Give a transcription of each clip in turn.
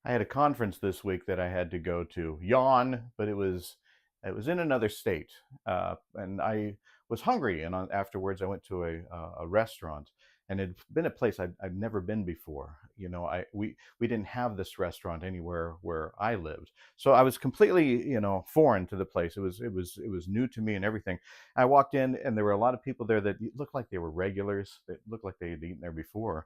I had a conference this week that I had to go to. Yawn, but it was in another state, and I was hungry. And afterwards, I went to a restaurant, and it'd been a place I'd never been before. We didn't have this restaurant anywhere where I lived, so I was completely foreign to the place. It was new to me and everything. I walked in, and there were a lot of people there that looked like they were regulars. That looked like they had eaten there before.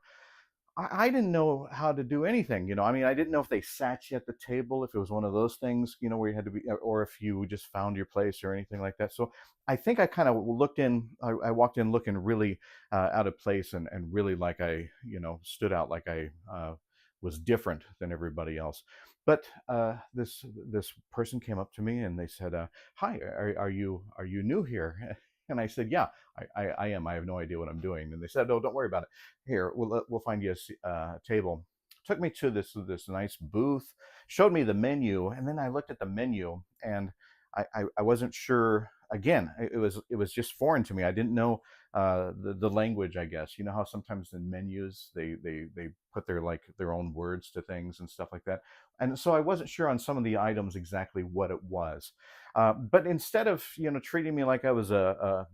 I didn't know how to do anything. I mean, I didn't know if they sat you at the table, if it was one of those things, where you had to be, or if you just found your place or anything like that. So I think I kind of looked in, I walked in looking really out of place, and really like I, stood out, like I was different than everybody else. But this person came up to me and they said, "Hi, are you new here?" And I said, "Yeah, I am. I have no idea what I'm doing." And they said, "Oh, don't worry about it. Here, we'll find you a table." Took me to this nice booth, showed me the menu, and then I looked at the menu, and I wasn't sure. Again, it was just foreign to me. I didn't know the language. I guess you know how sometimes in menus they put their own words to things and stuff like that, and so I wasn't sure on some of the items exactly what it was. But instead of treating me like I was a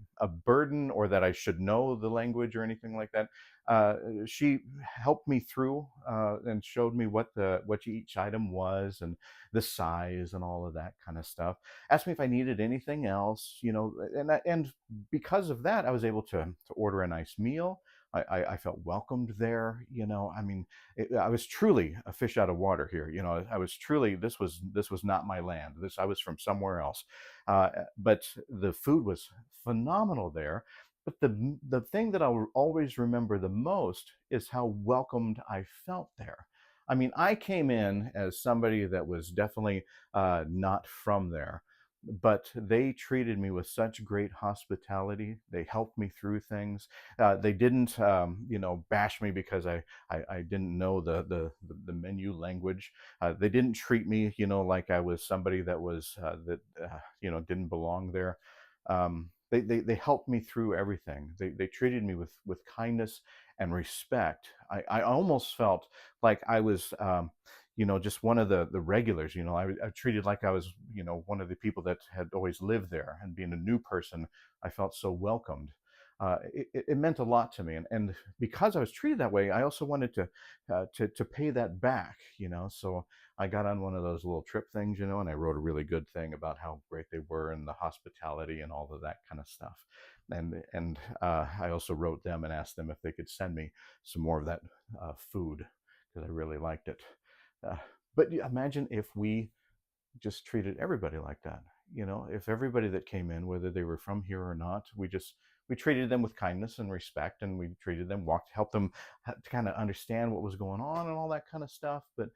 burden, or that I should know the language or anything like that, uh, she helped me through and showed me what each item was, and the size and all of that kind of stuff. Asked me if I needed anything else, and because of that, I was able to order a nice meal. I felt welcomed there. I mean, I was truly a fish out of water here. I was truly, this was not my land. I was from somewhere else, but the food was phenomenal there. But the thing that I'll always remember the most is how welcomed I felt there. I mean, I came in as somebody that was definitely not from there, but they treated me with such great hospitality. They helped me through things. They didn't, bash me because I didn't know the menu language. They didn't treat me, like I was somebody that didn't belong there. They helped me through everything. They treated me with kindness and respect. I almost felt like I was, just one of the regulars. I treated like I was, one of the people that had always lived there. And being a new person, I felt so welcomed. It meant a lot to me, and because I was treated that way, I also wanted to pay that back. So I got on one of those little trip things, and I wrote a really good thing about how great they were and the hospitality and all of that kind of stuff. And I also wrote them and asked them if they could send me some more of that food, because I really liked it. Uh, but imagine if we just treated everybody like that. If everybody that came in, whether they were from here or not, we treated them with kindness and respect, and we treated them, helped them to kind of understand what was going on and all that kind of stuff. But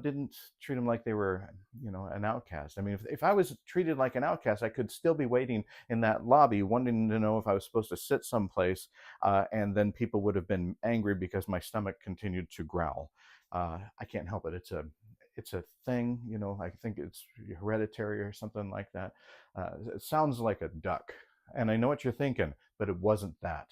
didn't treat them like they were, an outcast. I mean, if I was treated like an outcast, I could still be waiting in that lobby, wanting to know if I was supposed to sit someplace, and then people would have been angry because my stomach continued to growl. I can't help it. It's a thing, I think it's hereditary or something like that. It sounds like a duck, and I know what you're thinking, but it wasn't that.